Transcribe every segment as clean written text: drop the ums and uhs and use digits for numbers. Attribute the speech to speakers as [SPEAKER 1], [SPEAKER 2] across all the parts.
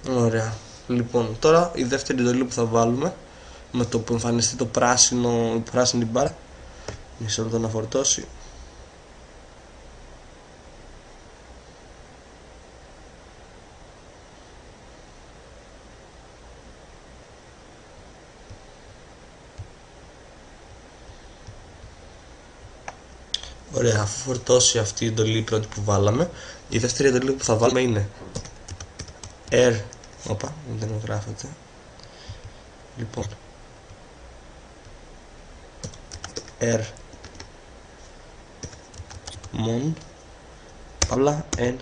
[SPEAKER 1] Ωραία. Λοιπόν, τώρα η δεύτερη εντολή που θα βάλουμε, με το που εμφανιστεί το πράσινο, η πράσινη μπάρα, μισό λεπτό να φορτώσει. Ωραία, αφού φορτώσει αυτή η εντολή η πρώτη που βάλαμε, η δεύτερη εντολή που θα βάλουμε είναι air. Όπα, δεν γράφεται. Λοιπόν, air mon παύλα ng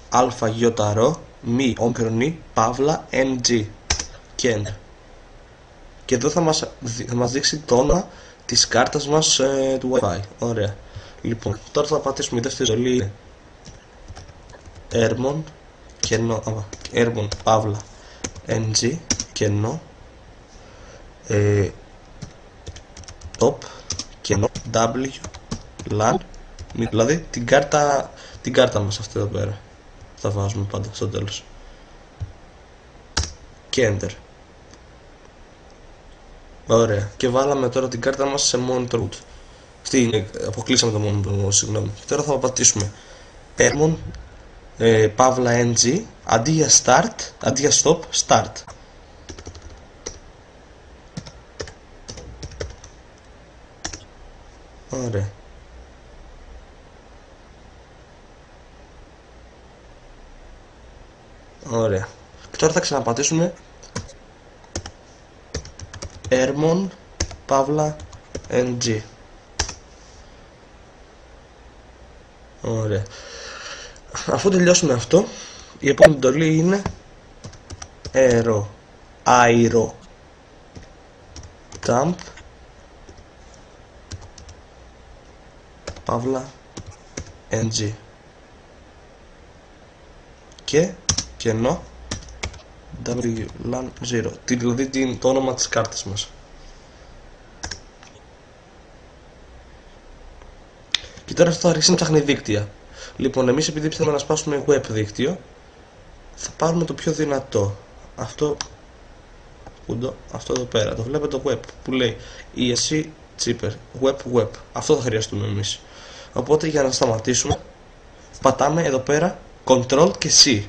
[SPEAKER 1] αλφα γιώτα ρο μη όμικρον παύλα ng και enter. Και εδώ θα μας δείξει το όνομα της κάρτας μας του Wi-Fi. Ωραία. Λοιπόν, τώρα θα πατήσουμε η δεύτερη εντολή είναι Airmon κενό, Airmon παύλα ng κενό top κενό w lan, δηλαδή την κάρτα μας αυτή εδώ πέρα θα βάζουμε πάντα στο τέλος και enter. Ωραία, και βάλαμε τώρα την κάρτα μας σε monitor root. Αποκλείσαμε το monitor, συγγνώμη. Και τώρα θα πατήσουμε Airmon παύλα ng αντί για stop, start. Ωραία. Ωραία. Και τώρα θα ξαναπατήσουμε Airmon παύλα ng. Ωραία. Αφού τελειώσουμε αυτό, η επόμενη εντολή είναι aero dump παύλα ng και κενό WLAN0, δηλαδή το όνομα της κάρτας μας. Και τώρα αυτό θα αρχίσει να ψάχνει δίκτυα. Λοιπόν, εμείς επειδή θέλουμε να σπάσουμε web δίκτυο, θα πάρουμε το πιο δυνατό. Αυτό εδώ πέρα, το βλέπετε το web που λέει ESC cheaper, web. Αυτό θα χρειαστούμε εμείς. Οπότε για να σταματήσουμε, πατάμε εδώ πέρα Ctrl και C.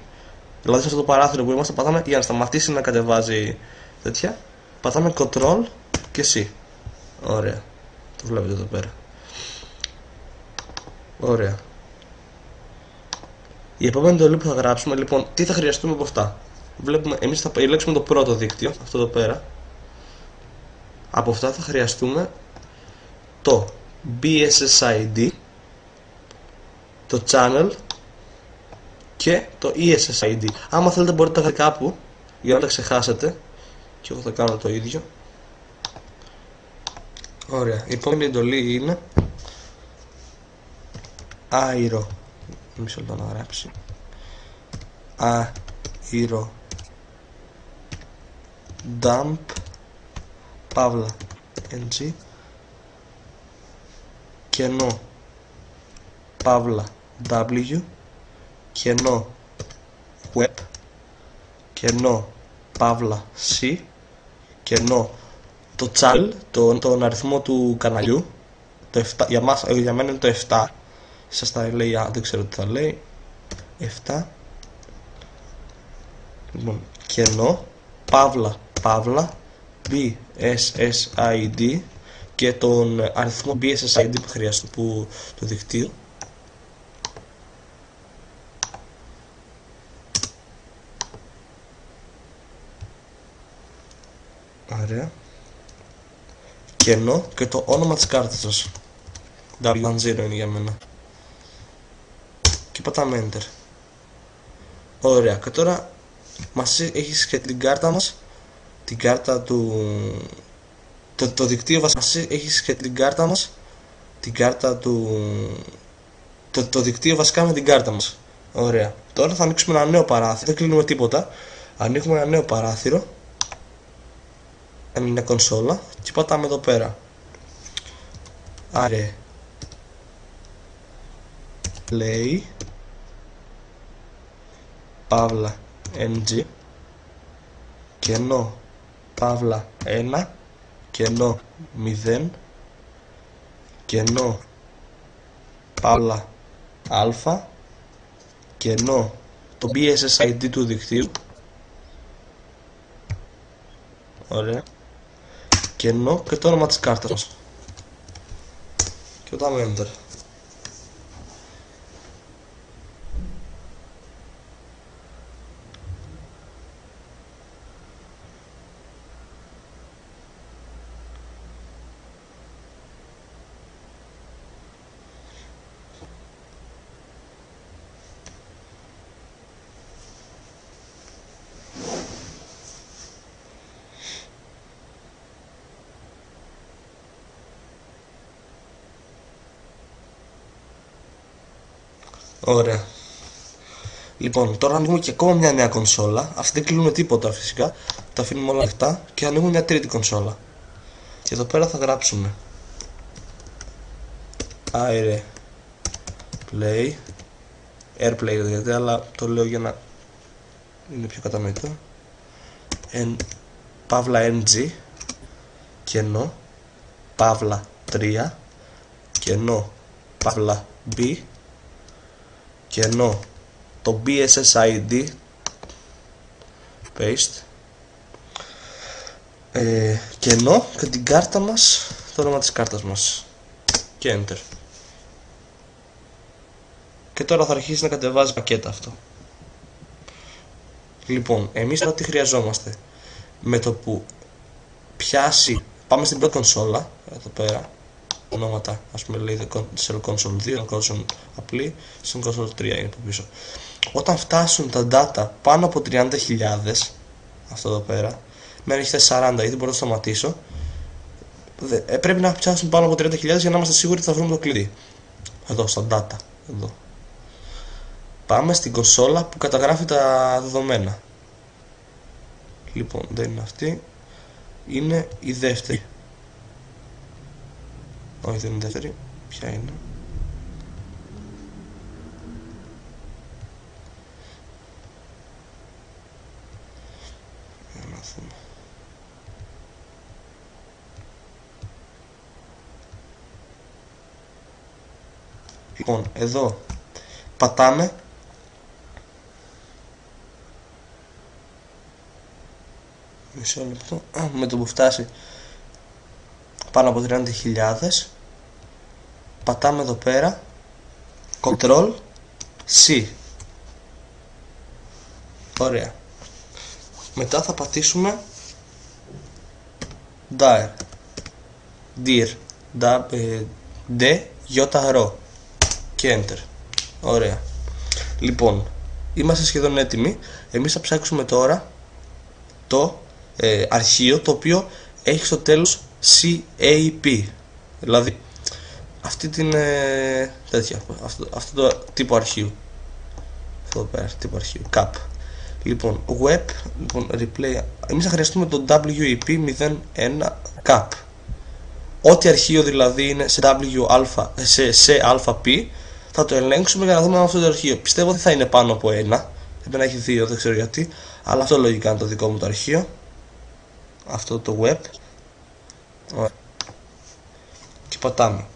[SPEAKER 1] Δηλαδή σε αυτό το παράθυρο που είμαστε πατάμε για να σταματήσει να κατεβάζει τέτοια. Πατάμε Ctrl και C. Ωραία. Το βλέπετε εδώ πέρα. Ωραία. Η επόμενη εντολή που θα γράψουμε, λοιπόν, τι θα χρειαστούμε από αυτά. Βλέπουμε, εμείς θα επιλέξουμε το πρώτο δίκτυο, αυτό εδώ πέρα. Από αυτά θα χρειαστούμε το BSSID, το channel και το ESSID. Άμα θέλετε μπορείτε να τα βρείτε κάπου για να τα ξεχάσετε. Και εγώ θα κάνω το ίδιο. Ωραία. Η επόμενη εντολή είναι aero. Μισό λεπτό να γράψει. Aero dump παύλα ng κενό παύλα w κενό web κενό παύλα c κενό το channel, τον αριθμό του καναλιού, το 7, για μένα είναι το 7. Σας τα λέει, δεν ξέρω τι θα λέει. 7. Λοιπόν, κενό παύλα BSSID και τον αριθμό BSSID που χρειάζεται του δικτύου. Ωραία. Κενό και το όνομα της κάρτας σας. W0 είναι για μένα. Και πατάμε Enter. Ωραία. Και τώρα μας έχει και την κάρτα μας, την κάρτα του... Το δικτύο μας έχει και την κάρτα μας, την κάρτα του... Το δικτύο βασικά με την κάρτα μας. Ωραία. Τώρα θα ανοίξουμε ένα νέο παράθυρο. Δεν κλείνουμε τίποτα. Ανοίγουμε ένα νέο παράθυρο. Μια κονσόλα και πατάμε εδώ πέρα. Άρε play παύλα ng κενό παύλα 1 κενό 0 κενό παύλα α κενό το BSSID του δικτύου, ωραία, κενό και το όνομα της κάρτας μας και πατάμε Enter. Ωραία. Λοιπόν, τώρα ανοίγουμε και ακόμα μια νέα κονσόλα. Αυτή δεν κλείνουμε τίποτα φυσικά. Τα αφήνουμε όλα ανοιχτά και ανοίγουμε μια τρίτη κονσόλα. Και εδώ πέρα θα γράψουμε Airplay, Airplay δηλαδή, αλλά το λέω για να είναι πιο κατανοητό. Παύλα ng κενό παύλα 3 κενό παύλα b κενό το BSSID paste κενό και την κάρτα μας, το όνομα της κάρτας μας και Enter. Και τώρα θα αρχίσει να κατεβάζει πακέτα αυτό. Λοιπόν, εμείς τώρα τι χρειαζόμαστε? Με το που πιάσει, πάμε στην πρώτη κονσόλα, εδώ πέρα, ονόματα, ας πούμε λέει Cell Console 2, Console απλή, στην Console 3 είναι από πίσω. Όταν φτάσουν τα data πάνω από 30.000, αυτό εδώ πέρα, με έχει θέσει 40 γιατί μπορώ να σταματήσω, πρέπει να πιάσουν πάνω από 30.000 για να είμαστε σίγουροι ότι θα βρούμε το κλειδί. Εδώ, στα data, εδώ. Πάμε στην κονσόλα που καταγράφει τα δεδομένα. Λοιπόν, δεν είναι αυτή, είναι η δεύτερη. Όχι, δεν είναι η δεύτερη. Ποια είναι? Για να δούμε. Λοιπόν, εδώ πατάμε μισό λεπτό. Με το που φτάσει πάνω από 30.000 πατάμε εδώ πέρα Ctrl C. Ωραία. Μετά θα πατήσουμε Dir D J R και Enter. Ωραία. Λοιπόν, είμαστε σχεδόν έτοιμοι. Εμείς θα ψάξουμε τώρα το αρχείο το οποίο έχει στο τέλος CAP, δηλαδή αυτή την τέτοια, αυτό το τύπο αρχείου, αυτό εδώ πέρα, τύπο αρχείου, CAP. Λοιπόν, web, λοιπόν, replay, εμείς θα χρειαστούμε το WEP01 CAP. Ό,τι αρχείο δηλαδή είναι σε alpha-p θα το ελέγξουμε για να δούμε αν αυτό το αρχείο. Πιστεύω ότι θα είναι πάνω από ένα, πρέπει να έχει δύο, δεν ξέρω γιατί, αλλά αυτό λογικά είναι το δικό μου το αρχείο. Αυτό το web. Ωραία. Και πατάμε.